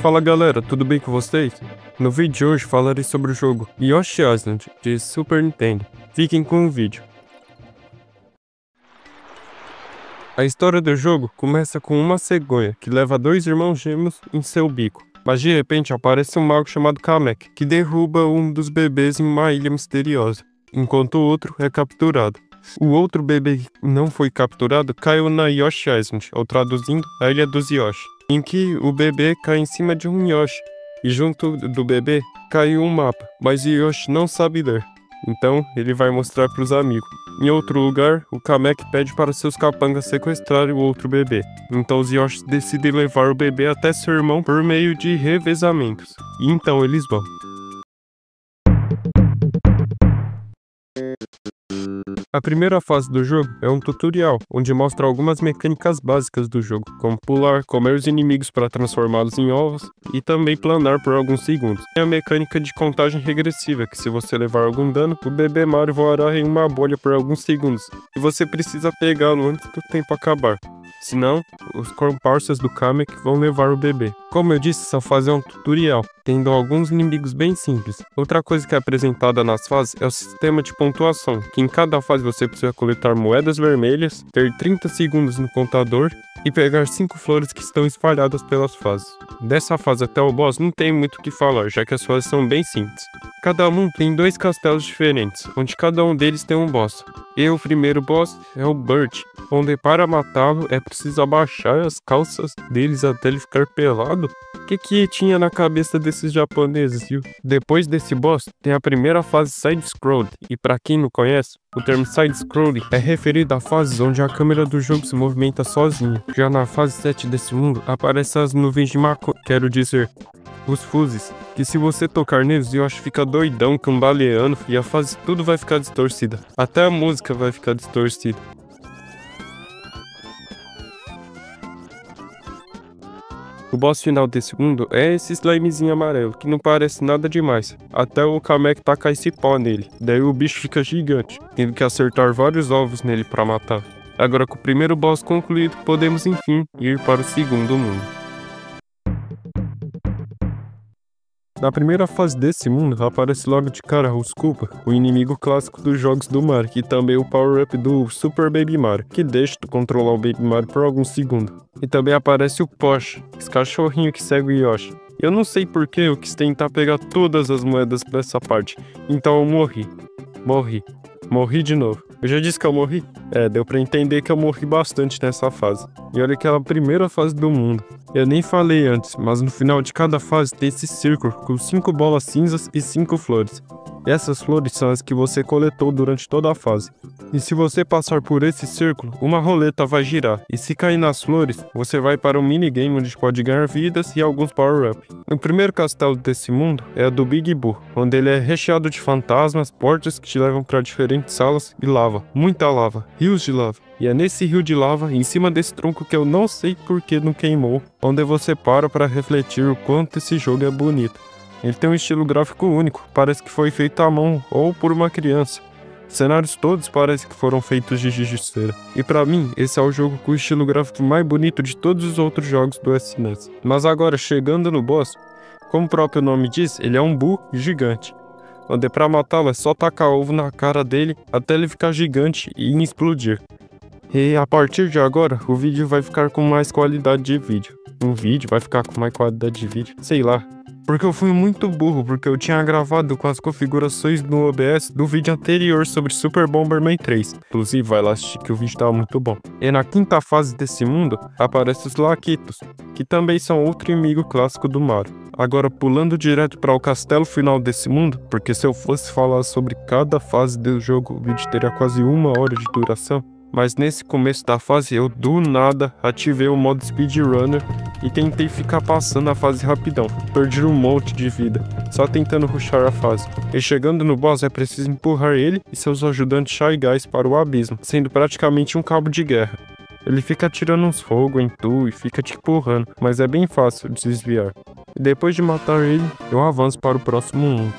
Fala galera, tudo bem com vocês? No vídeo de hoje falarei sobre o jogo Yoshi Island de Super Nintendo. Fiquem com o vídeo. A história do jogo começa com uma cegonha que leva dois irmãos gêmeos em seu bico. Mas de repente aparece um mago chamado Kamek, que derruba um dos bebês em uma ilha misteriosa, enquanto o outro é capturado. O outro bebê que não foi capturado caiu na Yoshi Island, ou traduzindo, a Ilha dos Yoshi, em que o bebê cai em cima de um Yoshi, e junto do bebê caiu um mapa, mas o Yoshi não sabe ler, então ele vai mostrar para os amigos. Em outro lugar, o Kamek pede para seus capangas sequestrarem o outro bebê, então os Yoshis decidem levar o bebê até seu irmão por meio de revezamentos, e então eles vão. A primeira fase do jogo é um tutorial, onde mostra algumas mecânicas básicas do jogo, como pular, comer os inimigos para transformá-los em ovos, e também planar por alguns segundos. Tem a mecânica de contagem regressiva, que se você levar algum dano, o bebê Mario voará em uma bolha por alguns segundos, e você precisa pegá-lo antes do tempo acabar. Senão, os comparsas do Kamek vão levar o bebê. Como eu disse, essa fase é um tutorial, tendo alguns inimigos bem simples. Outra coisa que é apresentada nas fases é o sistema de pontuação, que em cada fase você precisa coletar moedas vermelhas, ter 30 segundos no contador e pegar 5 flores que estão espalhadas pelas fases. Dessa fase até o boss não tem muito o que falar, já que as fases são bem simples. Cada um tem 2 castelos diferentes, onde cada um deles tem um boss. E o primeiro boss é o Burt, onde para matá-lo é preciso abaixar as calças deles até ele ficar pelado. O que tinha na cabeça desses japoneses, viu? Depois desse boss, tem a primeira fase side-scroll, e para quem não conhece, o termo side-scrolling é referido a fases onde a câmera do jogo se movimenta sozinha. Já na fase 7 desse mundo, aparecem as nuvens de maconha, quero dizer, os fuses, que se você tocar neles, eu acho que fica doidão, cambaleando, e a fase tudo vai ficar distorcida. Até a música vai ficar distorcida. O boss final desse mundo é esse slimezinho amarelo, que não parece nada demais, até o Kamek tacar esse pó nele, daí o bicho fica gigante, tendo que acertar vários ovos nele para matar. Agora com o primeiro boss concluído, podemos enfim ir para o segundo mundo. Na primeira fase desse mundo, aparece logo de cara o Koopa, o inimigo clássico dos jogos do Mario, e também o power-up do Super Baby Mario, que deixa tu controlar o Baby Mario por alguns segundos. E também aparece o Posh, esse cachorrinho que segue o Yoshi. Eu não sei porque eu quis tentar pegar todas as moedas dessa parte, então eu morri. Morri de novo. Eu já disse que eu morri? Deu pra entender que eu morri bastante nessa fase. E olha que é a primeira fase do mundo. Eu nem falei antes, mas no final de cada fase tem esse círculo com 5 bolas cinzas e 5 flores. Essas flores são as que você coletou durante toda a fase. E se você passar por esse círculo, uma roleta vai girar. E se cair nas flores, você vai para um minigame onde pode ganhar vidas e alguns power-up. O primeiro castelo desse mundo é a do Big Boo, onde ele é recheado de fantasmas, portas que te levam para diferentes salas e lava. Muita lava, rios de lava. E é nesse rio de lava, em cima desse tronco que eu não sei por que não queimou, onde você para refletir o quanto esse jogo é bonito. Ele tem um estilo gráfico único, parece que foi feito à mão ou por uma criança. Os cenários todos parecem que foram feitos de giz de cera. E pra mim, esse é o jogo com o estilo gráfico mais bonito de todos os outros jogos do SNES. Mas agora, chegando no boss, como o próprio nome diz, ele é um Boo gigante, onde pra matá-lo é só tacar ovo na cara dele até ele ficar gigante e explodir. E a partir de agora, o vídeo vai ficar com mais qualidade de vídeo. O vídeo vai ficar com mais qualidade de vídeo, sei lá. Porque eu fui muito burro, porque eu tinha gravado com as configurações no OBS do vídeo anterior sobre Super Bomberman 3. Inclusive, vai lá assistir que o vídeo tava muito bom. E na quinta fase desse mundo, aparecem os Lakitos, que também são outro inimigo clássico do Mario. Agora, pulando direto para o castelo final desse mundo, porque se eu fosse falar sobre cada fase do jogo, o vídeo teria quase 1 hora de duração. Mas nesse começo da fase eu do nada ativei o modo speedrunner e tentei ficar passando a fase rapidão. Perdi um monte de vida, só tentando rushar a fase. E chegando no boss é preciso empurrar ele e seus ajudantes Shy Guys para o abismo, sendo praticamente um cabo de guerra. Ele fica atirando uns fogo em tu e fica te empurrando, mas é bem fácil de desviar. E depois de matar ele, eu avanço para o próximo mundo.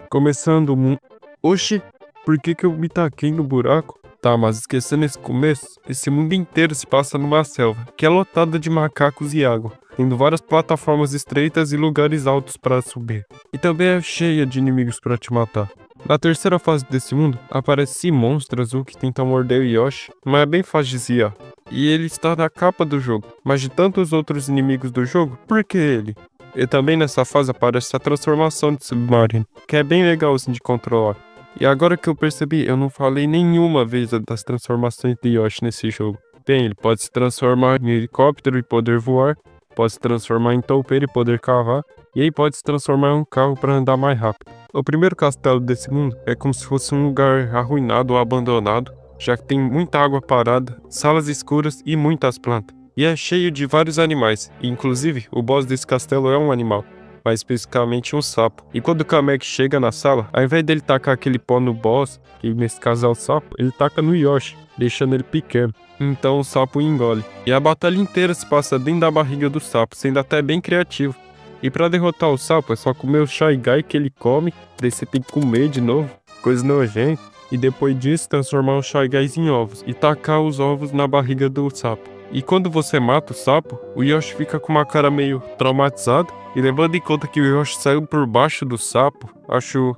Começando o mundo... Oxi, por que eu me taquei no buraco? Tá, mas esquecendo esse começo, esse mundo inteiro se passa numa selva, que é lotada de macacos e água, tendo várias plataformas estreitas e lugares altos para subir. E também é cheia de inimigos para te matar. Na terceira fase desse mundo, aparece Monstro Azul que tenta morder o Yoshi, mas é bem fácil de desviar. E ele está na capa do jogo, mas de tantos outros inimigos do jogo, por que ele? E também nessa fase aparece a transformação de Submarino, que é bem legal assim de controlar. E agora que eu percebi, eu não falei nenhuma vez das transformações de Yoshi nesse jogo. Bem, ele pode se transformar em helicóptero e poder voar, pode se transformar em toupeiro e poder cavar, e aí pode se transformar em um carro para andar mais rápido. O primeiro castelo desse mundo é como se fosse um lugar arruinado ou abandonado, já que tem muita água parada, salas escuras e muitas plantas. E é cheio de vários animais, e inclusive o boss desse castelo é um animal, mais especificamente um sapo. E quando o Kamek chega na sala, ao invés dele tacar aquele pó no boss, que nesse caso é o sapo, ele taca no Yoshi, deixando ele pequeno. Então o sapo engole. E a batalha inteira se passa dentro da barriga do sapo, sendo até bem criativo. E pra derrotar o sapo é só comer o Shy Guy que ele come, daí você tem que comer de novo, coisa nojenta. E depois disso transformar os Shy Guys em ovos e tacar os ovos na barriga do sapo. E quando você mata o sapo, o Yoshi fica com uma cara meio traumatizada. E levando em conta que o Yoshi saiu por baixo do sapo, acho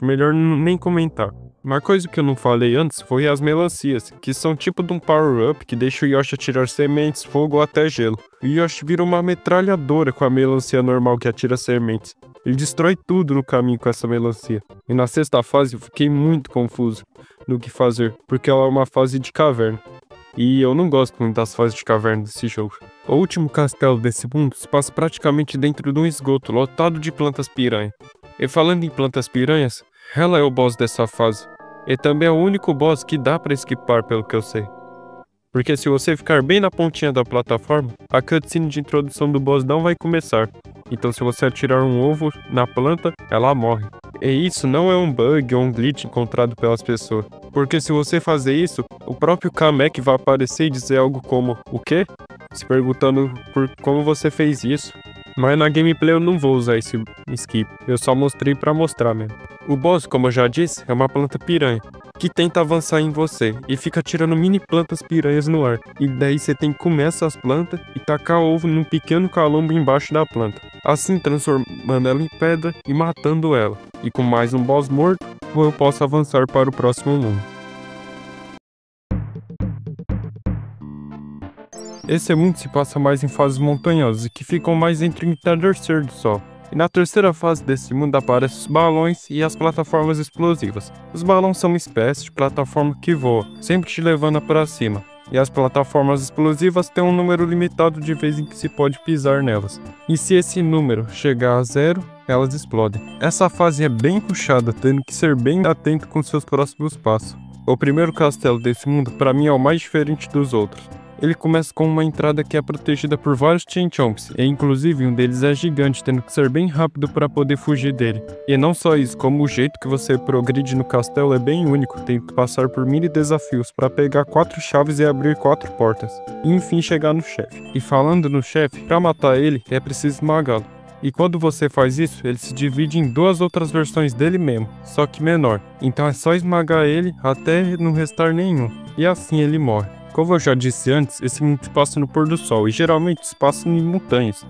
melhor nem comentar. Uma coisa que eu não falei antes foi as melancias, que são tipo de um power-up que deixa o Yoshi atirar sementes, fogo ou até gelo. O Yoshi vira uma metralhadora com a melancia normal que atira sementes. Ele destrói tudo no caminho com essa melancia. E na sexta fase eu fiquei muito confuso no que fazer, porque ela é uma fase de caverna. E eu não gosto muito das fases de caverna desse jogo. O último castelo desse mundo se passa praticamente dentro de um esgoto lotado de plantas piranha. E falando em plantas piranhas, ela é o boss dessa fase. E também é o único boss que dá pra esquipar, pelo que eu sei. Porque se você ficar bem na pontinha da plataforma, a cutscene de introdução do boss não vai começar. Então se você atirar um ovo na planta, ela morre. E isso não é um bug ou um glitch encontrado pelas pessoas. Porque se você fazer isso, o próprio Kamek vai aparecer e dizer algo como "O quê?", se perguntando por como você fez isso. Mas na gameplay eu não vou usar esse skip, eu só mostrei pra mostrar mesmo. O boss, como eu já disse, é uma planta piranha, que tenta avançar em você e fica tirando mini plantas piranhas no ar. E daí você tem que comer essas plantas e tacar ovo num pequeno calombo embaixo da planta. Assim transformando ela em pedra e matando ela. E com mais um boss morto, eu posso avançar para o próximo mundo. Esse mundo se passa mais em fases montanhosas e que ficam mais entre o entardecer do sol. E na terceira fase desse mundo aparecem os balões e as plataformas explosivas. Os balões são uma espécie de plataforma que voa, sempre te levando para cima. E as plataformas explosivas têm um número limitado de vezes em que se pode pisar nelas. E se esse número chegar a 0, elas explodem. Essa fase é bem puxada, tendo que ser bem atento com seus próximos passos. O primeiro castelo desse mundo, para mim, é o mais diferente dos outros. Ele começa com uma entrada que é protegida por vários Chain Chomps, e inclusive um deles é gigante, tendo que ser bem rápido para poder fugir dele. E não só isso, como o jeito que você progride no castelo é bem único, tem que passar por mini desafios para pegar 4 chaves e abrir 4 portas, e enfim chegar no chefe. E falando no chefe, para matar ele é preciso esmagá-lo. E quando você faz isso, ele se divide em 2 outras versões dele mesmo, só que menor. Então é só esmagar ele até não restar nenhum, e assim ele morre. Como eu já disse antes, esse mundo se passa no pôr do sol e geralmente se passa em montanhas.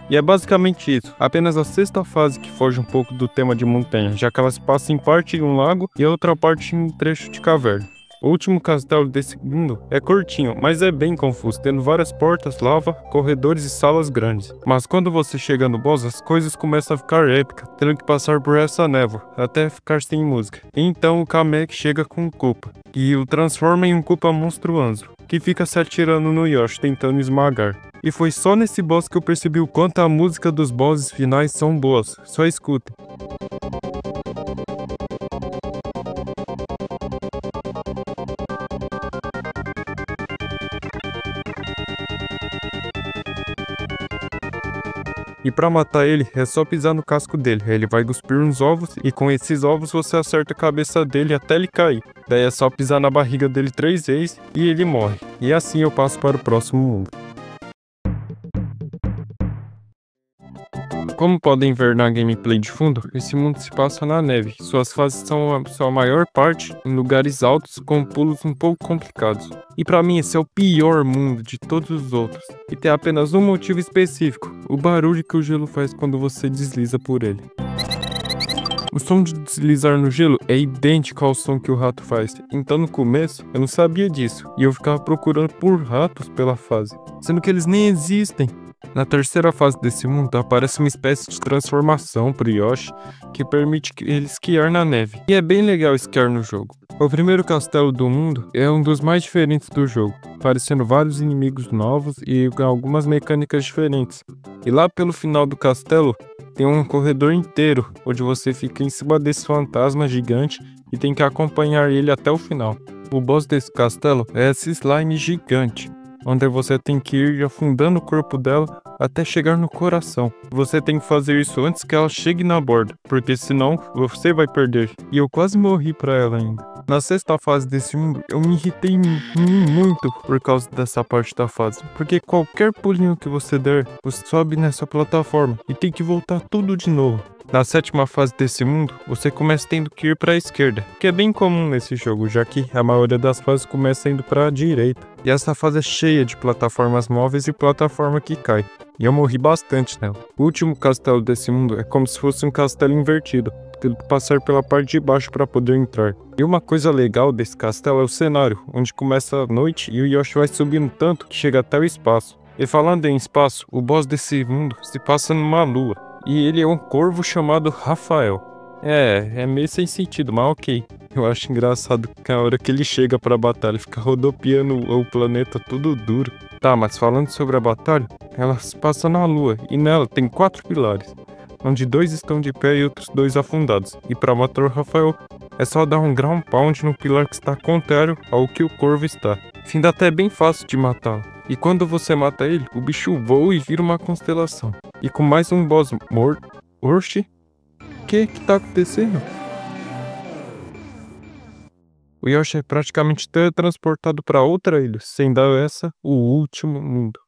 E é basicamente isso, apenas a sexta fase que foge um pouco do tema de montanha, já que ela se passa em parte em um lago e a outra parte em um trecho de caverna. O último castelo desse mundo é curtinho, mas é bem confuso, tendo várias portas, lava, corredores e salas grandes. Mas quando você chega no boss, as coisas começam a ficar épicas, tendo que passar por essa névoa, até ficar sem música. Então o Kamek chega com o Koopa, e o transforma em um Koopa monstruoso, que fica se atirando no Yoshi, tentando esmagar. E foi só nesse boss que eu percebi o quanto a música dos bosses finais são boas, só escutem. E pra matar ele, é só pisar no casco dele, ele vai cuspir uns ovos e com esses ovos você acerta a cabeça dele até ele cair. Daí é só pisar na barriga dele 3 vezes e ele morre. E assim eu passo para o próximo mundo. Como podem ver na gameplay de fundo, esse mundo se passa na neve. Suas fases são a sua maior parte em lugares altos com pulos um pouco complicados. E pra mim esse é o pior mundo de todos os outros. E tem apenas um motivo específico: o barulho que o gelo faz quando você desliza por ele. O som de deslizar no gelo é idêntico ao som que o rato faz, então no começo eu não sabia disso, e eu ficava procurando por ratos pela fase, sendo que eles nem existem. Na terceira fase desse mundo aparece uma espécie de transformação pro Yoshi, que permite ele esquiar na neve, e é bem legal esquiar no jogo. O primeiro castelo do mundo é um dos mais diferentes do jogo, aparecendo vários inimigos novos e algumas mecânicas diferentes. E lá pelo final do castelo tem um corredor inteiro, onde você fica em cima desse fantasma gigante e tem que acompanhar ele até o final. O boss desse castelo é esse slime gigante, onde você tem que ir afundando o corpo dela até chegar no coração. Você tem que fazer isso antes que ela chegue na borda, porque senão você vai perder. E eu quase morri pra ela ainda. Na sexta fase desse mundo, eu me irritei muito por causa dessa parte da fase, porque qualquer pulinho que você der, você sobe nessa plataforma e tem que voltar tudo de novo. Na sétima fase desse mundo, você começa tendo que ir para a esquerda, que é bem comum nesse jogo, já que a maioria das fases começa indo para a direita. E essa fase é cheia de plataformas móveis e plataforma que cai, e eu morri bastante nela. O último castelo desse mundo é como se fosse um castelo invertido, tendo que passar pela parte de baixo para poder entrar. E uma coisa legal desse castelo é o cenário, onde começa a noite e o Yoshi vai subindo tanto que chega até o espaço. E falando em espaço, o boss desse mundo se passa numa lua. E ele é um corvo chamado Rafael. É meio sem sentido, mas ok. Eu acho engraçado que a hora que ele chega pra batalha, fica rodopiando o planeta tudo duro. Tá, mas falando sobre a batalha, ela se passa na lua, e nela tem 4 pilares, onde 2 estão de pé e outros 2 afundados. E pra matar o Rafael, é só dar um ground pound no pilar que está contrário ao que o corvo está. Findo até bem fácil de matá-lo. E quando você mata ele, o bicho voa e vira uma constelação. E com mais um boss morto... Oxi? O que tá acontecendo? O Yoshi é praticamente teletransportado para outra ilha, sendo essa o último mundo.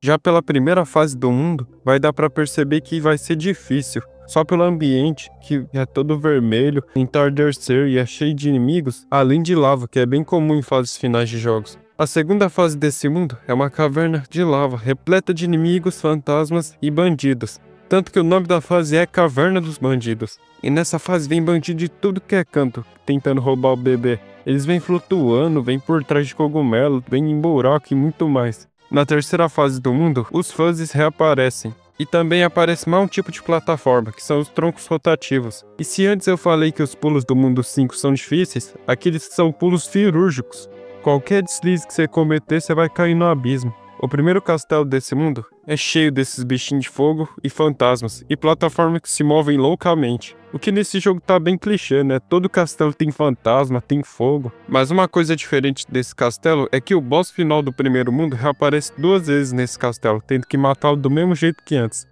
Já pela primeira fase do mundo, vai dar pra perceber que vai ser difícil. Só pelo ambiente, que é todo vermelho, entardecer e é cheio de inimigos, além de lava, que é bem comum em fases finais de jogos. A segunda fase desse mundo é uma caverna de lava, repleta de inimigos, fantasmas e bandidos. Tanto que o nome da fase é Caverna dos Bandidos. E nessa fase vem bandido de tudo que é canto, tentando roubar o bebê. Eles vêm flutuando, vêm por trás de cogumelo, vêm em buraco e muito mais. Na terceira fase do mundo, os fuzzies reaparecem. E também aparece mais um tipo de plataforma, que são os troncos rotativos. E se antes eu falei que os pulos do mundo 5 são difíceis, aqueles são pulos cirúrgicos. Qualquer deslize que você cometer, você vai cair no abismo. O primeiro castelo desse mundo é cheio desses bichinhos de fogo e fantasmas, e plataformas que se movem loucamente. O que nesse jogo tá bem clichê, né? Todo castelo tem fantasma, tem fogo. Mas uma coisa diferente desse castelo é que o boss final do primeiro mundo reaparece 2 vezes nesse castelo, tendo que matá-lo do mesmo jeito que antes.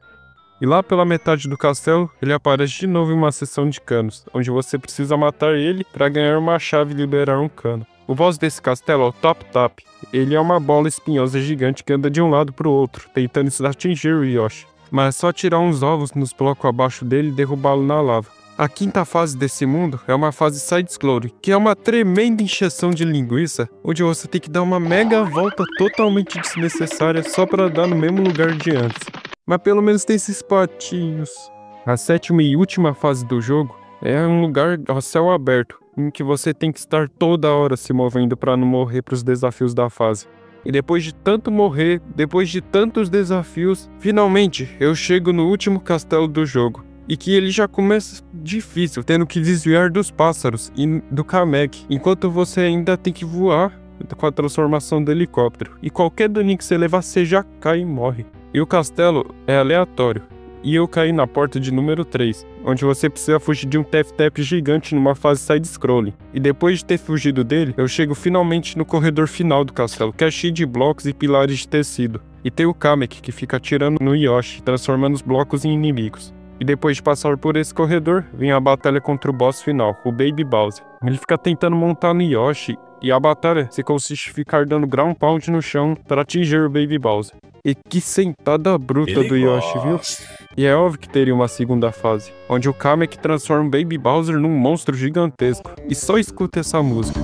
E lá pela metade do castelo, ele aparece de novo em uma seção de canos, onde você precisa matar ele para ganhar uma chave e liberar um cano. O boss desse castelo é o Top Top. Ele é uma bola espinhosa gigante que anda de um lado pro outro, tentando atingir o Yoshi. Mas é só tirar uns ovos nos blocos abaixo dele e derrubá-lo na lava. A quinta fase desse mundo é uma fase side-scrolling, que é uma tremenda encheção de linguiça, onde você tem que dar uma mega volta totalmente desnecessária só para dar no mesmo lugar de antes. Mas pelo menos tem esses patinhos. A sétima e última fase do jogo é um lugar a céu aberto, em que você tem que estar toda hora se movendo para não morrer para os desafios da fase. E depois de tanto morrer, depois de tantos desafios, finalmente eu chego no último castelo do jogo. E que ele já começa difícil, tendo que desviar dos pássaros e do Kamek, enquanto você ainda tem que voar com a transformação do helicóptero. E qualquer daninho que você levar, você já cai e morre. E o castelo é aleatório. E eu caí na porta de número 3, onde você precisa fugir de um tap-tap gigante numa fase side-scrolling. E depois de ter fugido dele, eu chego finalmente no corredor final do castelo, que é cheio de blocos e pilares de tecido. E tem o Kamek, que fica atirando no Yoshi, transformando os blocos em inimigos. E depois de passar por esse corredor, vem a batalha contra o boss final, o Baby Bowser. Ele fica tentando montar no Yoshi, E a batalha se consiste em ficar dando ground pound no chão para atingir o Baby Bowser. E que sentada bruta do Yoshi, viu? E é óbvio que teria uma segunda fase, onde o Kamek transforma o Baby Bowser num monstro gigantesco. E só escuta essa música.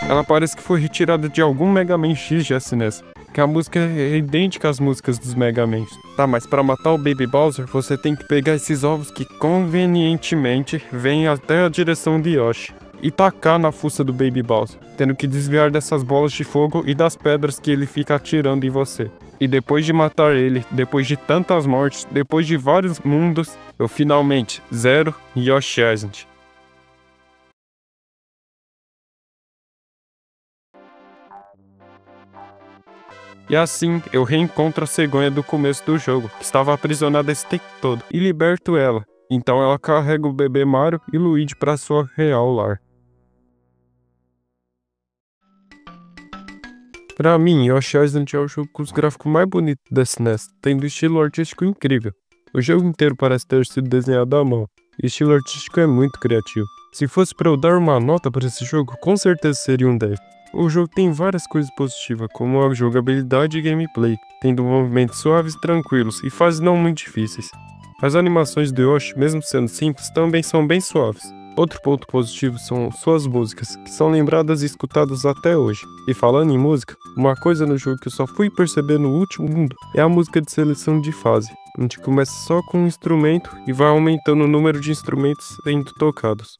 Ela parece que foi retirada de algum Mega Man X de SNES, que a música é idêntica às músicas dos Mega Mans. Tá, mas para matar o Baby Bowser, você tem que pegar esses ovos que convenientemente vêm até a direção de Yoshi e tacar na fuça do Baby Bowser, tendo que desviar dessas bolas de fogo e das pedras que ele fica atirando em você. E depois de matar ele, depois de tantas mortes, depois de vários mundos, eu finalmente zero Yoshi Island. E assim, eu reencontro a cegonha do começo do jogo, que estava aprisionada esse tempo todo, e liberto ela. Então ela carrega o bebê Mario e Luigi para sua real lar. Pra mim, Yoshi Island é o jogo com os gráficos mais bonitos da SNES, tendo um estilo artístico incrível. O jogo inteiro parece ter sido desenhado à mão, e o estilo artístico é muito criativo. Se fosse para eu dar uma nota para esse jogo, com certeza seria um 10. O jogo tem várias coisas positivas, como a jogabilidade e gameplay, tendo movimentos suaves e tranquilos e fases não muito difíceis. As animações do Yoshi, mesmo sendo simples, também são bem suaves. Outro ponto positivo são suas músicas, que são lembradas e escutadas até hoje. E falando em música, uma coisa no jogo que eu só fui perceber no último mundo é a música de seleção de fase, onde começa só com um instrumento e vai aumentando o número de instrumentos sendo tocados.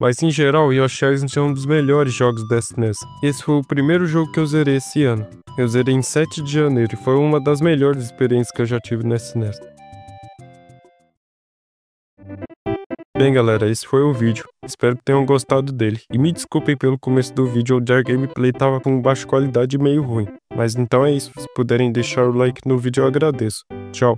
Mas em geral, Yoshi Island é um dos melhores jogos da SNES. Esse foi o primeiro jogo que eu zerei esse ano. Eu zerei em 7 de janeiro e foi uma das melhores experiências que eu já tive na SNES. Bem galera, esse foi o vídeo. Espero que tenham gostado dele. E me desculpem pelo começo do vídeo onde a gameplay tava com baixa qualidade e meio ruim. Mas então é isso, se puderem deixar o like no vídeo eu agradeço. Tchau.